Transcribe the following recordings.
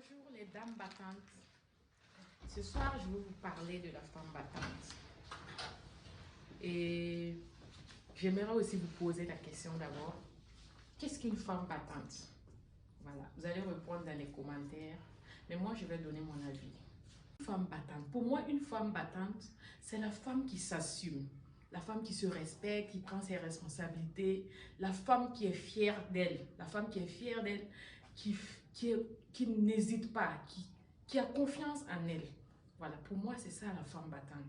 Bonjour les dames battantes. Ce soir, je vais vous parler de la femme battante. Et j'aimerais aussi vous poser la question d'abord. Qu'est-ce qu'une femme battante? Voilà, vous allez répondre dans les commentaires. Mais moi, je vais donner mon avis. Une femme battante. Pour moi, une femme battante, c'est la femme qui s'assume. La femme qui se respecte, qui prend ses responsabilités. La femme qui est fière d'elle. La femme qui est fière d'elle, qui n'hésite pas, qui a confiance en elle. Voilà, pour moi, c'est ça la femme battante.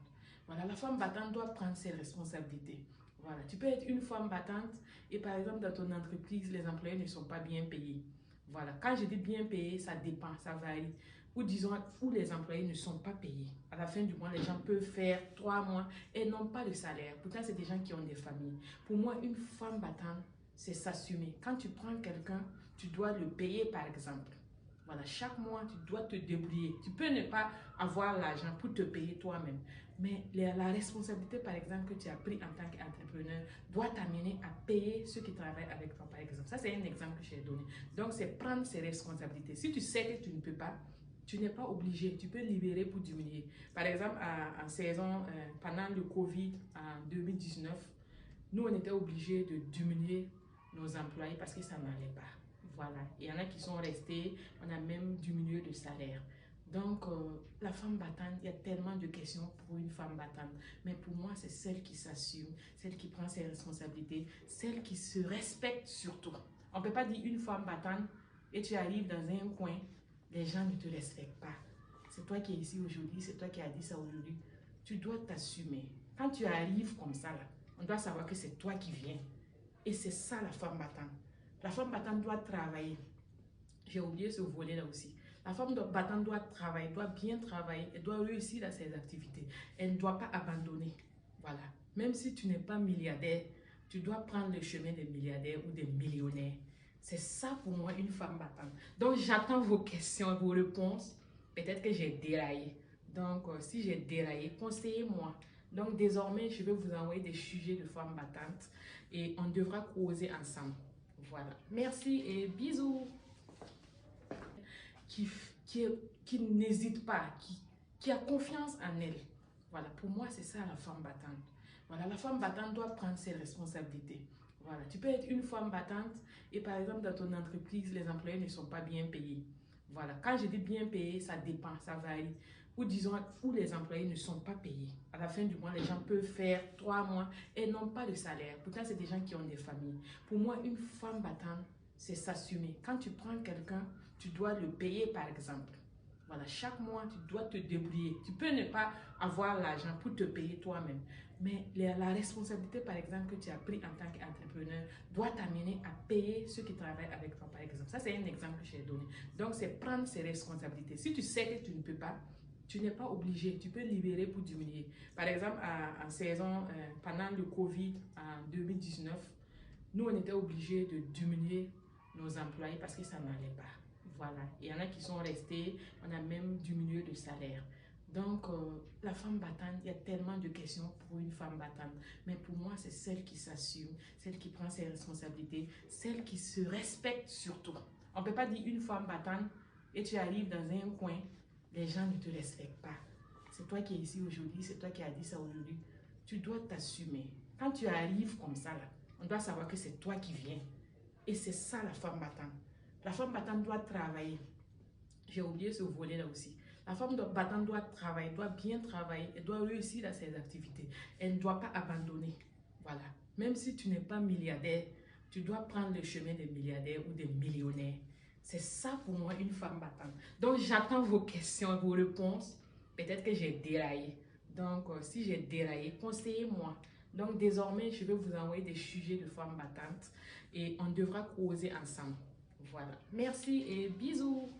Voilà, la femme battante doit prendre ses responsabilités. Voilà, tu peux être une femme battante et par exemple, dans ton entreprise, les employés ne sont pas bien payés. Voilà, quand je dis bien payé, ça dépend, ça varie. Ou disons, où les employés ne sont pas payés. À la fin du mois, les gens peuvent faire 3 mois et n'ont pas de salaire. Pourtant, c'est des gens qui ont des familles. Pour moi, une femme battante, c'est s'assumer. Quand tu prends quelqu'un, tu dois le payer par exemple. Voilà, chaque mois, tu dois te débrouiller. Tu peux ne pas avoir l'argent pour te payer toi-même. Mais la responsabilité, par exemple, que tu as pris en tant qu'entrepreneur doit t'amener à payer ceux qui travaillent avec toi, par exemple. Ça, c'est un exemple que j'ai donné. Donc, c'est prendre ses responsabilités. Si tu sais que tu ne peux pas, tu n'es pas obligé. Tu peux libérer pour diminuer. Par exemple, en saison, pendant le Covid, en 2019, nous, on était obligés de diminuer nos employés parce que ça n'allait pas. Voilà. Il y en a qui sont restés, on a même diminué le salaire. Donc, la femme battante, il y a tellement de questions pour une femme battante. Mais pour moi, c'est celle qui s'assume, celle qui prend ses responsabilités, celle qui se respecte surtout. On ne peut pas dire une femme battante et tu arrives dans un coin, les gens ne te respectent pas. C'est toi qui es ici aujourd'hui, c'est toi qui as dit ça aujourd'hui. Tu dois t'assumer. Quand tu arrives comme ça, là, on doit savoir que c'est toi qui viens. Et c'est ça la femme battante. La femme battante doit travailler. J'ai oublié ce volet-là aussi. La femme battante doit travailler, doit bien travailler, elle doit réussir dans ses activités. Elle ne doit pas abandonner. Voilà. Même si tu n'es pas milliardaire, tu dois prendre le chemin des milliardaires ou des millionnaires. C'est ça pour moi une femme battante. Donc j'attends vos questions, vos réponses. Peut-être que j'ai déraillé. Donc si j'ai déraillé, conseillez-moi. Donc désormais, je vais vous envoyer des sujets de femmes battantes et on devra causer ensemble. Voilà. Merci et bisous. Qui, qui n'hésite pas, qui a confiance en elle. Voilà, pour moi, c'est ça la femme battante. Voilà, la femme battante doit prendre ses responsabilités. Voilà, tu peux être une femme battante et par exemple, dans ton entreprise, les employés ne sont pas bien payés. Voilà, quand je dis bien payé, ça dépend, ça varie. Ou disons, où les employés ne sont pas payés. À la fin du mois, les gens peuvent faire 3 mois et n'ont pas de salaire. Pourtant, c'est des gens qui ont des familles. Pour moi, une femme battante, c'est s'assumer. Quand tu prends quelqu'un, tu dois le payer par exemple. Voilà, chaque mois, tu dois te débrouiller. Tu peux ne pas avoir l'argent pour te payer toi-même. Mais la responsabilité, par exemple, que tu as pris en tant qu'entrepreneur doit t'amener à payer ceux qui travaillent avec toi, par exemple. Ça, c'est un exemple que j'ai donné. Donc, c'est prendre ses responsabilités. Si tu sais que tu ne peux pas, tu n'es pas obligé. Tu peux libérer pour diminuer. Par exemple, en saison, pendant le Covid, en 2019, nous, on était obligés de diminuer nos employés parce que ça n'allait pas. Voilà. Il y en a qui sont restés, on a même diminué le salaire. Donc, la femme battante, il y a tellement de questions pour une femme battante. Mais pour moi, c'est celle qui s'assume, celle qui prend ses responsabilités, celle qui se respecte surtout. On ne peut pas dire une femme battante et tu arrives dans un coin, les gens ne te respectent pas. C'est toi qui es ici aujourd'hui, c'est toi qui as dit ça aujourd'hui. Tu dois t'assumer. Quand tu arrives comme ça, là, on doit savoir que c'est toi qui viens. Et c'est ça la femme battante. La femme battante doit travailler. J'ai oublié ce volet-là aussi. La femme battante doit travailler, doit bien travailler, elle doit réussir dans ses activités. Elle ne doit pas abandonner. Voilà. Même si tu n'es pas milliardaire, tu dois prendre le chemin des milliardaires ou des millionnaires. C'est ça pour moi une femme battante. Donc j'attends vos questions, vos réponses. Peut-être que j'ai déraillé. Donc si j'ai déraillé, conseillez-moi. Donc désormais, je vais vous envoyer des sujets de femmes battantes et on devra causer ensemble. Voilà. Merci et bisous.